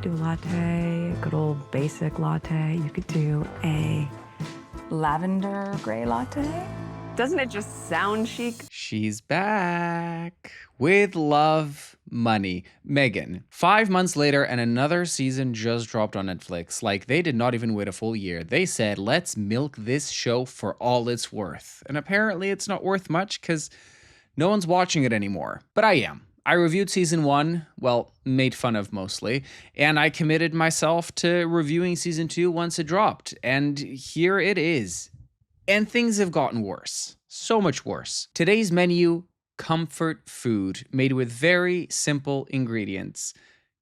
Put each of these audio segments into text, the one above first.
do a latte, a good old basic latte. You could do a lavender gray latte. Doesn't it just sound chic? She's back with love, money. Meghan. 5 months later and another season just dropped on Netflix. Like, they did not even wait a full year. They said, let's milk this show for all it's worth. And apparently it's not worth much because no one's watching it anymore. But I am. I reviewed season 1, well, made fun of mostly, and I committed myself to reviewing season 2 once it dropped. And here it is. And things have gotten worse. So much worse. Today's menu, comfort food made with very simple ingredients.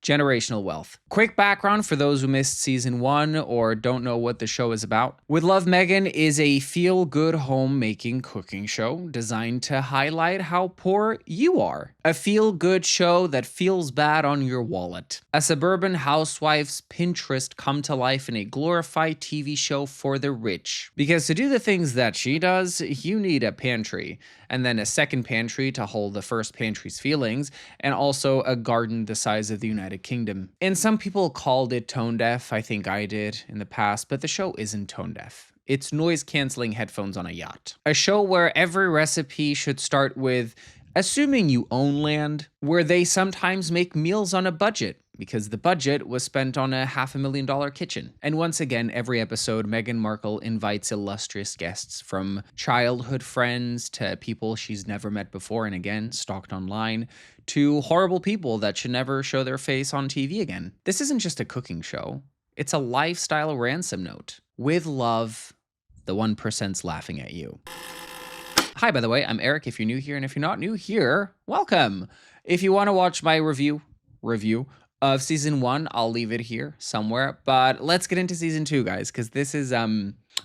Generational wealth. Quick background for those who missed season 1 or don't know what the show is about. With Love, Meghan is a feel-good homemaking cooking show designed to highlight how poor you are. A feel-good show that feels bad on your wallet. A suburban housewife's Pinterest come to life in a glorified TV show for the rich. Because to do the things that she does, you need a pantry, and then a second pantry to hold the first pantry's feelings, and also a garden the size of the United Kingdom. And some people called it tone deaf, I think I did in the past, but the show isn't tone deaf. It's noise-canceling headphones on a yacht. A show where every recipe should start with, assuming you own land, where they sometimes make meals on a budget, because the budget was spent on a $500,000 kitchen. And once again, every episode, Meghan Markle invites illustrious guests, from childhood friends to people she's never met before and again, stalked online, to horrible people that should never show their face on TV again. This isn't just a cooking show. It's a lifestyle ransom note. With love, the 1%'s laughing at you. Hi, by the way, I'm Eric if you're new here, and if you're not new here, welcome. If you want to watch my review of season 1, I'll leave it here somewhere, but let's get into season 2, guys, because this is,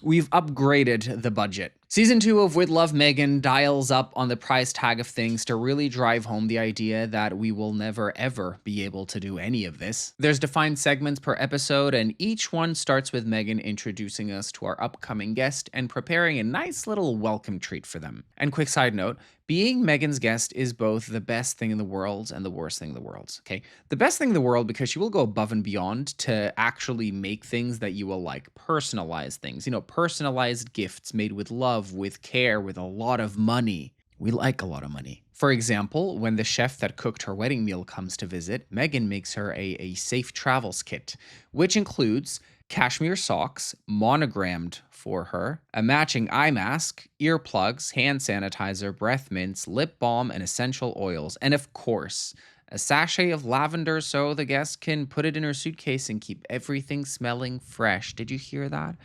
we've upgraded the budget. Season 2 of With Love, Meghan dials up on the price tag of things to really drive home the idea that we will never ever be able to do any of this. There's defined segments per episode, and each one starts with Meghan introducing us to our upcoming guest and preparing a nice little welcome treat for them. And quick side note, being Meghan's guest is both the best thing in the world and the worst thing in the world, okay? The best thing in the world because she will go above and beyond to actually make things that you will like, personalize things, you know, personalized gifts made with love, with care, with a lot of money. We like a lot of money. For example, when the chef that cooked her wedding meal comes to visit, Meghan makes her a safe travels kit, which includes cashmere socks, monogrammed for her, a matching eye mask, earplugs, hand sanitizer, breath mints, lip balm, and essential oils. And of course, a sachet of lavender so the guest can put it in her suitcase and keep everything smelling fresh. Did you hear that?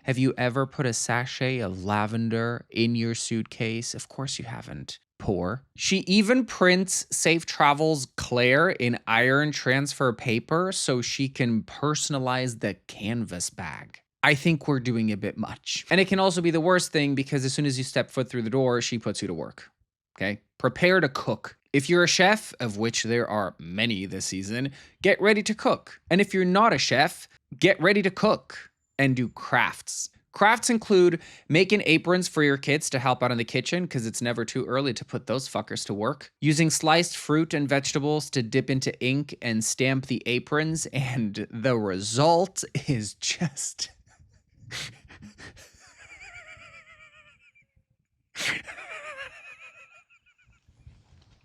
Have you ever put a sachet of lavender in your suitcase? Of course you haven't. Poor. She even prints Safe Travels Claire in iron transfer paper so she can personalize the canvas bag. I think we're doing a bit much. And it can also be the worst thing because as soon as you step foot through the door, she puts you to work. Okay? Prepare to cook. If you're a chef, of which there are many this season, get ready to cook. And if you're not a chef, get ready to cook and do crafts. Crafts include making aprons for your kids to help out in the kitchen because it's never too early to put those fuckers to work. Using sliced fruit and vegetables to dip into ink and stamp the aprons, and the result is just...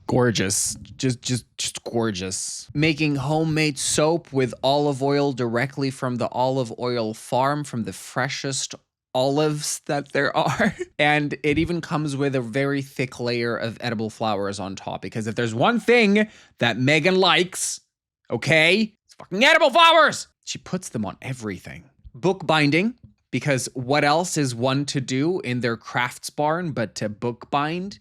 gorgeous. Just gorgeous. Making homemade soap with olive oil directly from the olive oil farm, from the freshest olives that there are. And it even comes with a very thick layer of edible flowers on top, because if there's one thing that Meghan likes, okay, it's fucking edible flowers. She puts them on everything. Bookbinding, because what else is one to do in their crafts barn but to bookbind?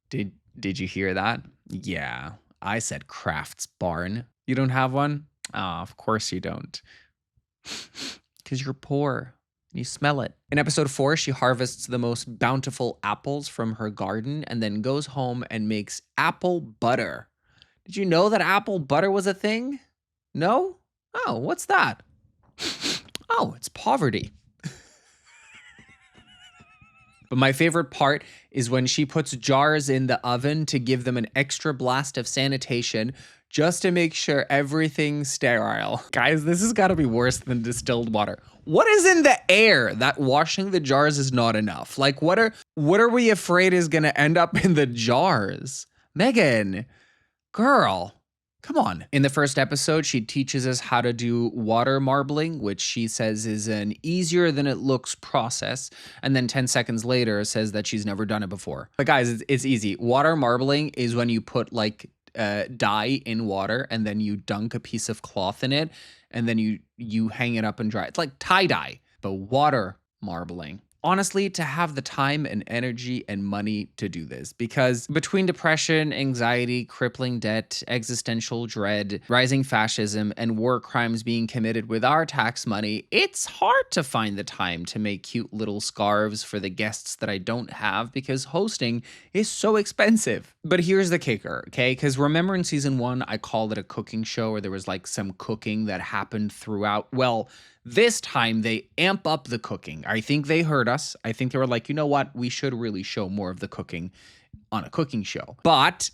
Did you hear that? Yeah, I said crafts barn. You don't have one? Oh, of course you don't. Because you're poor. You smell it. In episode 4, she harvests the most bountiful apples from her garden and then goes home and makes apple butter. Did you know that apple butter was a thing? No? Oh, what's that? Oh, it's poverty. But my favorite part is when she puts jars in the oven to give them an extra blast of sanitation just to make sure everything's sterile. Guys, this has got to be worse than distilled water. What is in the air that washing the jars is not enough? Like, what are we afraid is going to end up in the jars? Meghan, girl, come on. In the first episode, she teaches us how to do water marbling, which she says is an easier than it looks process. And then 10 seconds later says that she's never done it before. But guys, it's easy. Water marbling is when you put like dye in water and then you dunk a piece of cloth in it and then you hang it up and dry. It's like tie-dye, but water marbling. Honestly, to have the time and energy and money to do this, because between depression, anxiety, crippling debt, existential dread, rising fascism, and war crimes being committed with our tax money, it's hard to find the time to make cute little scarves for the guests that I don't have because hosting is so expensive. But here's the kicker, okay? Because remember in season 1, I called it a cooking show where there was like some cooking that happened throughout. Well, this time they amp up the cooking. I think they heard us. I think they were like, you know what? We should really show more of the cooking on a cooking show. But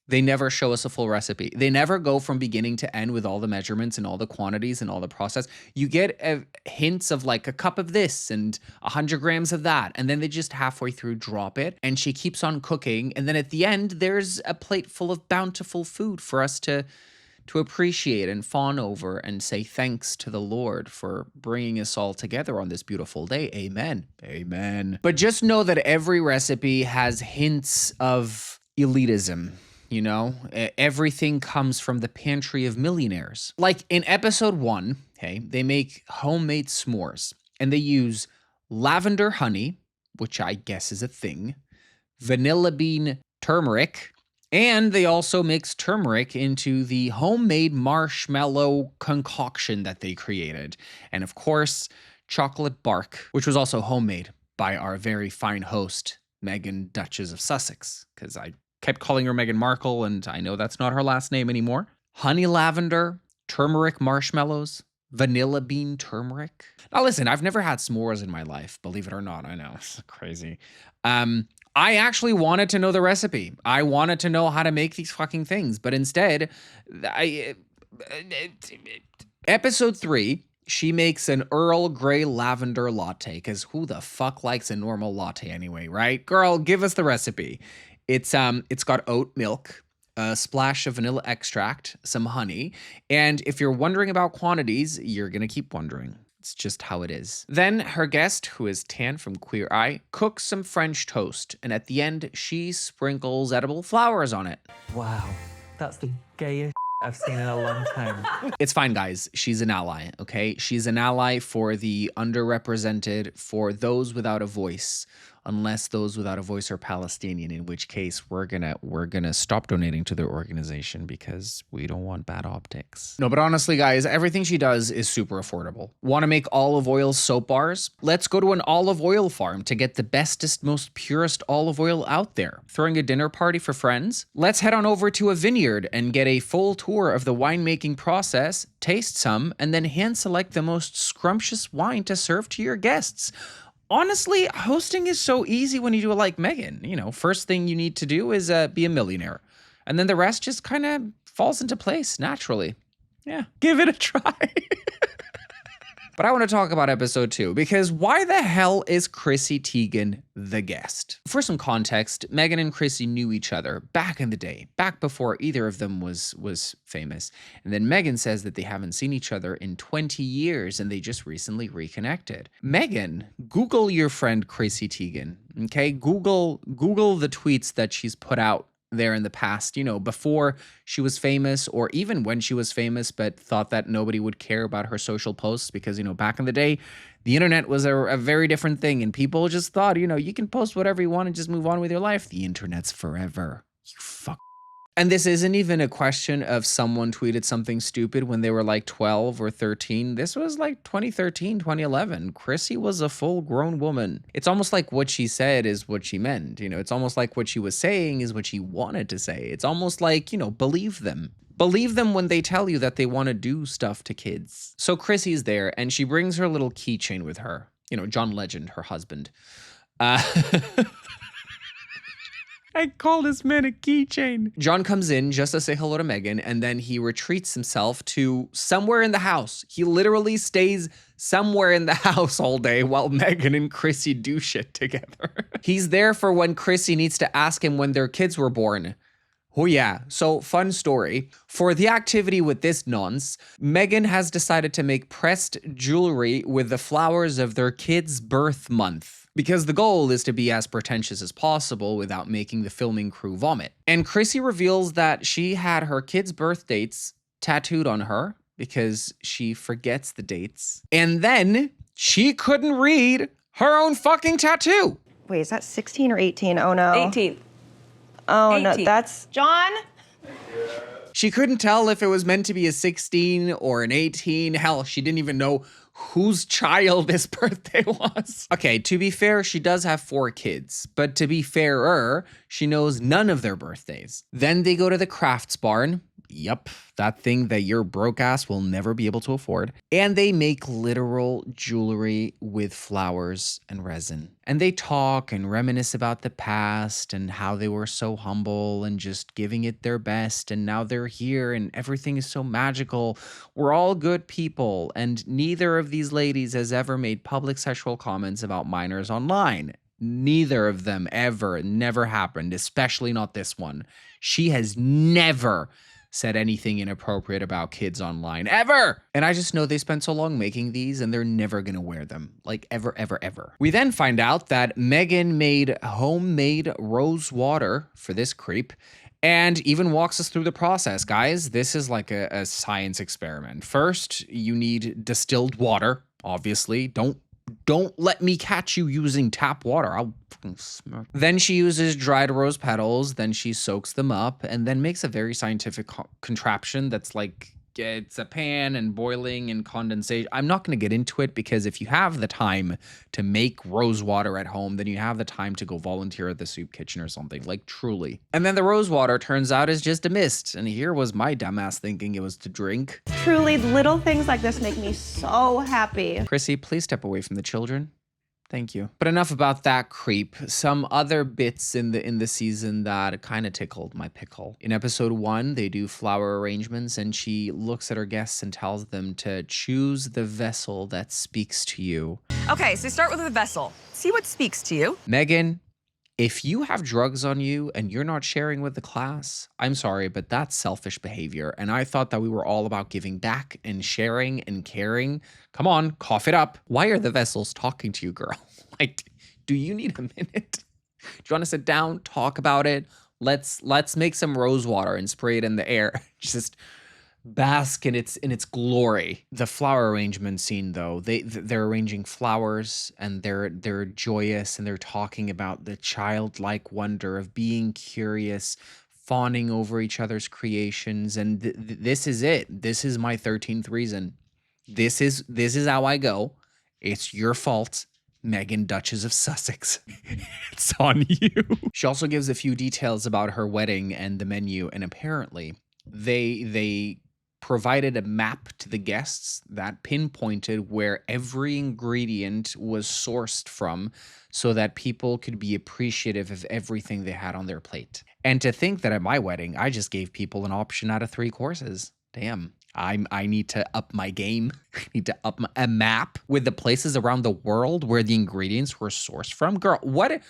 they never show us a full recipe. They never go from beginning to end with all the measurements and all the quantities and all the process. You get hints of like a cup of this and 100 grams of that. And then they just halfway through drop it. And she keeps on cooking. And then at the end, there's a plate full of bountiful food for us to appreciate and fawn over and say thanks to the Lord for bringing us all together on this beautiful day. Amen. Amen. But just know that every recipe has hints of elitism. You know, everything comes from the pantry of millionaires. Like in episode 1, okay, they make homemade s'mores and they use lavender honey, which I guess is a thing, vanilla bean turmeric, and they also mix turmeric into the homemade marshmallow concoction that they created. And of course, chocolate bark, which was also homemade by our very fine host, Meghan, Duchess of Sussex, because I kept calling her Meghan Markle, and I know that's not her last name anymore. Honey lavender, turmeric marshmallows, vanilla bean turmeric. Now listen, I've never had s'mores in my life, believe it or not. I know, it's crazy. I actually wanted to know the recipe. I wanted to know how to make these fucking things, but instead, episode 3, she makes an Earl Grey lavender latte, because who the fuck likes a normal latte anyway, right? Girl, give us the recipe. It's got oat milk, a splash of vanilla extract, some honey, and if you're wondering about quantities, you're gonna keep wondering. It's just how it is. Then her guest, who is Tan from Queer Eye, cooks some French toast, and at the end, she sprinkles edible flowers on it. Wow, that's the gayest I've seen in a long time. It's fine, guys. She's an ally, okay? She's an ally for the underrepresented, for those without a voice. Unless those without a voice are Palestinian, in which case we're gonna stop donating to their organization because we don't want bad optics. No, but honestly, guys, everything she does is super affordable. Want to make olive oil soap bars? Let's go to an olive oil farm to get the bestest, most purest olive oil out there. Throwing a dinner party for friends? Let's head on over to a vineyard and get a full tour of the winemaking process, taste some, and then hand select the most scrumptious wine to serve to your guests. Honestly, hosting is so easy when you do it like Meghan. You know, first thing you need to do is be a millionaire. And then the rest just kind of falls into place naturally. Yeah, give it a try. But I want to talk about episode 2, because why the hell is Chrissy Teigen the guest? For some context, Meghan and Chrissy knew each other back in the day, back before either of them was famous. And then Meghan says that they haven't seen each other in 20 years and they just recently reconnected. Meghan, Google your friend Chrissy Teigen, okay? Google the tweets that she's put out there in the past, you know, before she was famous, or even when she was famous, but thought that nobody would care about her social posts because, you know, back in the day, the internet was a very different thing and people just thought, you know, you can post whatever you want and just move on with your life. The internet's forever. You fuck. And this isn't even a question of someone tweeted something stupid when they were like 12 or 13. This was like 2013, 2011. Chrissy was a full-grown woman. It's almost like what she said is what she meant. You know, it's almost like what she was saying is what she wanted to say. It's almost like, you know, believe them. Believe them when they tell you that they want to do stuff to kids. So Chrissy's there and she brings her little keychain with her. You know, John Legend, her husband. I call this man a keychain. John comes in just to say hello to Meghan, and then he retreats himself to somewhere in the house. He literally stays somewhere in the house all day while Meghan and Chrissy do shit together. He's there for when Chrissy needs to ask him when their kids were born. Oh yeah, so fun story. For the activity with this nonce, Meghan has decided to make pressed jewelry with the flowers of their kid's birth month, because the goal is to be as pretentious as possible without making the filming crew vomit. And Chrissy reveals that she had her kids' birth dates tattooed on her because she forgets the dates. And then she couldn't read her own fucking tattoo. Wait, is that 16 or 18? Oh no. 18th. Oh 18. no, that's John. She couldn't tell if it was meant to be a 16 or an 18. Hell, she didn't even know whose child this birthday was. Okay, to be fair, she does have 4 kids, but to be fairer, she knows none of their birthdays. Then they go to the crafts barn. Yup, that thing that your broke ass will never be able to afford. And they make literal jewelry with flowers and resin. And they talk and reminisce about the past and how they were so humble and just giving it their best. And now they're here and everything is so magical. We're all good people. And neither of these ladies has ever made public sexual comments about minors online. Neither of them ever, never happened, especially not this one. She has never said anything inappropriate about kids online, ever. And I just know they spent so long making these and they're never gonna wear them, like ever, ever, ever. We then find out that Meghan made homemade rose water for this creep and even walks us through the process. Guys, this is like a science experiment. First, you need distilled water, obviously. Don't let me catch you using tap water. I'll fucking smirk. Then she uses dried rose petals. Then she soaks them up and then makes a very scientific contraption that's like, it's a pan and boiling and condensation. I'm not going to get into it because if you have the time to make rose water at home, then you have the time to go volunteer at the soup kitchen or something, like truly. And then the rose water turns out is just a mist. And here was my dumbass thinking it was to drink. Truly, little things like this make me so happy. Chrissy, please step away from the children. Thank you. But enough about that creep. Some other bits in the season that kind of tickled my pickle. In episode 1, they do flower arrangements and she looks at her guests and tells them to choose the vessel that speaks to you. Okay, so start with the vessel. See what speaks to you. Meghan, if you have drugs on you and you're not sharing with the class, I'm sorry, but that's selfish behavior. And I thought that we were all about giving back and sharing and caring. Come on, cough it up. Why are the vessels talking to you, girl? Like, do you need a minute? Do you want to sit down, talk about it? Let's make some rose water and spray it in the air. Just bask in its glory. The flower arrangement scene, though, they're arranging flowers and they're joyous and they're talking about the childlike wonder of being curious, fawning over each other's creations, and this is it. This is my 13th reason. This is how I go. It's your fault, Meghan, Duchess of Sussex. It's on you. She also gives a few details about her wedding and the menu, and apparently they provided a map to the guests that pinpointed where every ingredient was sourced from so that people could be appreciative of everything they had on their plate. And to think that at my wedding, I just gave people an option out of 3 courses. Damn. I need to up my game. I need to up a map with the places around the world where the ingredients were sourced from. Girl, what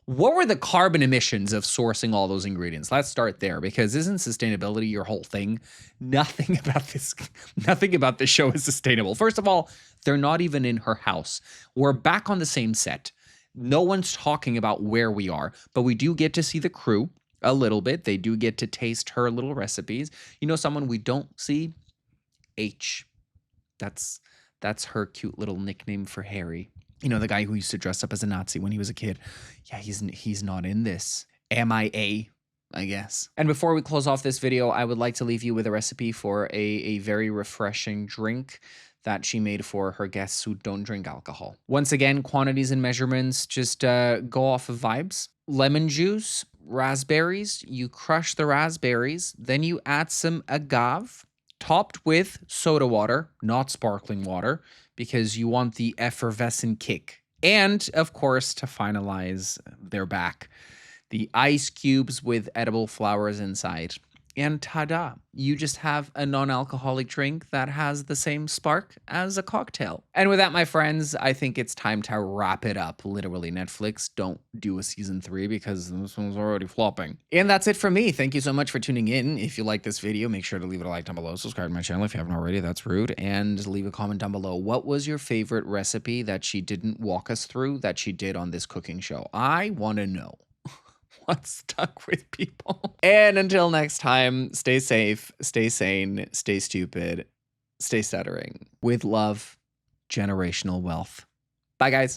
were the carbon emissions of sourcing all those ingredients? Let's start there, because isn't sustainability your whole thing? Nothing about this show is sustainable. First of all, they're not even in her house. We're back on the same set. No one's talking about where we are, but we do get to see the crew a little bit. They do get to taste her little recipes. You know, someone we don't see? H. That's her cute little nickname for Harry. You know, the guy who used to dress up as a Nazi when he was a kid. Yeah, he's not in this. MIA, I guess. And before we close off this video, I would like to leave you with a recipe for a very refreshing drink that she made for her guests who don't drink alcohol. Once again, quantities and measurements, just go off of vibes. Lemon juice, raspberries, you crush the raspberries, then you add some agave, topped with soda water, not sparkling water, because you want the effervescent kick. And, of course, to finalize, they're back. the ice cubes with edible flowers inside. And ta-da, you just have a non-alcoholic drink that has the same spark as a cocktail. And with that, my friends, I think it's time to wrap it up. Literally, Netflix, don't do a season 3 because this one's already flopping. And that's it for me. Thank you so much for tuning in. If you like this video, make sure to leave it a like down below. Subscribe to my channel if you haven't already. That's rude. And leave a comment down below. What was your favorite recipe that she didn't walk us through that she did on this cooking show? I want to know. What's stuck with people. And until next time, stay safe, stay sane, stay stupid, stay stuttering. With love, generational wealth. Bye, guys.